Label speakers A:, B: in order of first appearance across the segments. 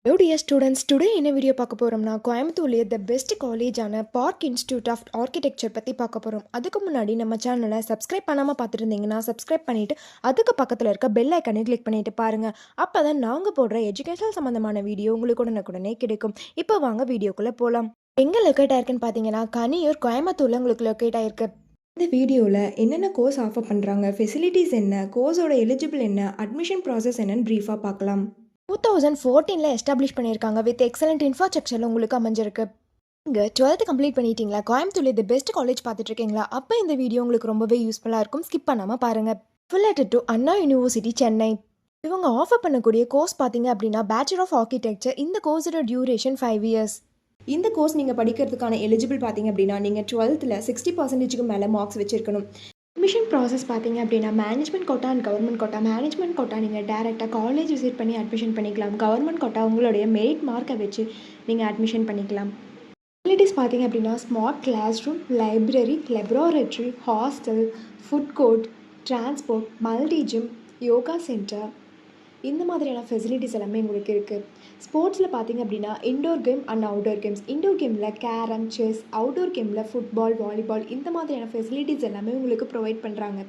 A: Hello dear students, today என்ன video பார்க்க போகிறோம்னா கோயம்புத்தூர்லேயே த பெஸ்ட் காலேஜான பார்க் இன்ஸ்டியூட் ஆஃப் ஆர்கிடெக்சர் பற்றி பார்க்க போகிறோம். அதுக்கு முன்னாடி நம்ம சேனலை சப்ஸ்கிரைப் பண்ணாமல் பார்த்துட்டு இருந்தீங்கன்னா சப்ஸ்கிரைப் பண்ணிவிட்டு அதுக்கு பக்கத்தில் இருக்க பெல் ஐக்கனை கிளிக் பண்ணிட்டு பாருங்கள். அப்போ தான் நாங்கள் போடுற எஜுகேஷனல் சம்மந்தமான வீடியோ உங்களுக்கு உடனுக்குடனே கிடைக்கும். இப்போ வாங்க வீடியோக்குள்ளே போகலாம். எங்கே லொக்கேட் ஆயிருக்குன்னு பார்த்தீங்கன்னா கனியூர் கோயம்புத்தூரில் உங்களுக்கு லொக்கேட் ஆயிருக்கு. இந்த வீடியோவில் என்னென்ன கோர்ஸ் ஆஃபர் பண்ணுறாங்க, ஃபெசிலிட்டிஸ் என்ன, கோர்ஸோட எலிஜிபிள் என்ன, அட்மிஷன் ப்ராசஸ் என்னன்னு ப்ரீஃபாக பார்க்கலாம். 2014 எஸ்டாப்ளிஷ் பண்ணியிருக்காங்க. வித் எக்ஸலண்ட் இன்ஃப்ராஸ்ட்ரக்சரில் உங்களுக்கு அமைஞ்சிருக்கு. நீங்கள் 12th கம்ப்ளீட் பண்ணிட்டீங்களா? கோயம்புத்தூர்ல தி பெஸ்ட் காலேஜ் பார்த்துட்டு இருக்கீங்களா? அப்போ இந்த வீடியோ உங்களுக்கு ரொம்பவே யூஸ்ஃபுல்லாக இருக்கும். ஸ்கிப் பண்ணாமல் பாருங்கள். Affiliated to Anna university Chennai. இவங்க ஆஃபர் பண்ணக்கூடிய கோர்ஸ் பார்த்தீங்க அப்படின்னா பேச்சுலர் ஆஃப் ஆர்கிடெக்சர். இந்த கோர்ஸோட டியூரேஷன் 5 இயர்ஸ். இந்த கோர்ஸ் நீங்கள் படிக்கிறதுக்கான எலிஜிபிள் பார்த்தீங்க அப்படின்னா நீங்கள் 12th 60% மேலே மார்க்ஸ் வச்சுருக்கணும். அட்மிஷன் ப்ராசஸ் பார்த்தீங்க அப்படின்னா management quota and government quota. Management quota நீங்கள் டேரெக்டாக காலேஜ் விசிட் பண்ணி அட்மிஷன் பண்ணிக்கலாம். கவர்மெண்ட் கோட்டா உங்களுடைய மெரிட் மார்க்கை வச்சு நீங்கள் அட்மிஷன் பண்ணிக்கலாம். ஃபெசிலிட்டிஸ் பார்த்தீங்க அப்படின்னா smart class room, library, laboratory, hostel, food court, transport, multi gym, yoga centre, இந்த மாதிரியான ஃபெசிலிட்டிஸ் எல்லாமே உங்களுக்கு இருக்குது. ஸ்போர்ட்ஸில் பார்த்தீங்க அப்படின்னா indoor game and outdoor games. Indoor கேமில் கேரம், செஸ், அவுட்டோர் கேமில் ஃபுட்பால், வாலிபால், இந்த மாதிரியான ஃபெசிலிட்டிஸ் எல்லாமே உங்களுக்கு ப்ரொவைட் பண்ணுறாங்க.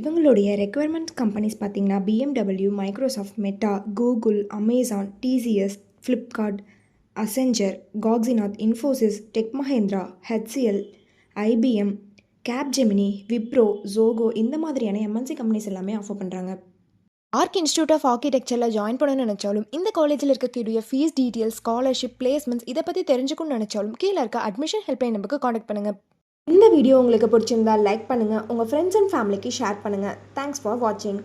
A: இவங்களுடைய ரெக்குயர்மெண்ட் கம்பெனிஸ் பார்த்தீங்கன்னா BMW, Microsoft, Meta, Google, Amazon, TCS, Flipkart, Accenture, காக்ஸிநாத், Infosys, tech Mahindra, HCL, IBM, Capgemini, Wipro, Zoho, இந்த மாதிரியான MNC கம்பெனிஸ் எல்லாமே ஆஃபர் பண்ணுறாங்க. ஆர்க் இன்ஸ்டியூட் ஆஃப் ஆர்கிடெக்சரில் ஜாயின் பண்ணணும்னு நினச்சாலும் இந்த காலேஜில் இருக்கக்கூடிய ஃபீஸ் டீட்டெயில்ஸ், ஸ்காலர்ஷிப், பிளேஸ்மெண்ட்ஸ் இதை பற்றி தெரிஞ்சுக்கணும்னு நினச்சாலும் கீழே இருக்க அட்மிஷன் ஹெல்ப்லைன் நம்பருக்கு காண்டாக்ட் பண்ணுங்கள். இந்த வீடியோ உங்களுக்கு பிடிச்சிருந்தா லைக் பண்ணுங்கள், உங்கள் ஃப்ரெண்ட்ஸ் அண்ட் ஃபேமிலிக்கு ஷேர் பண்ணுங்கள். தேங்க்ஸ் ஃபார் வாட்சிங்.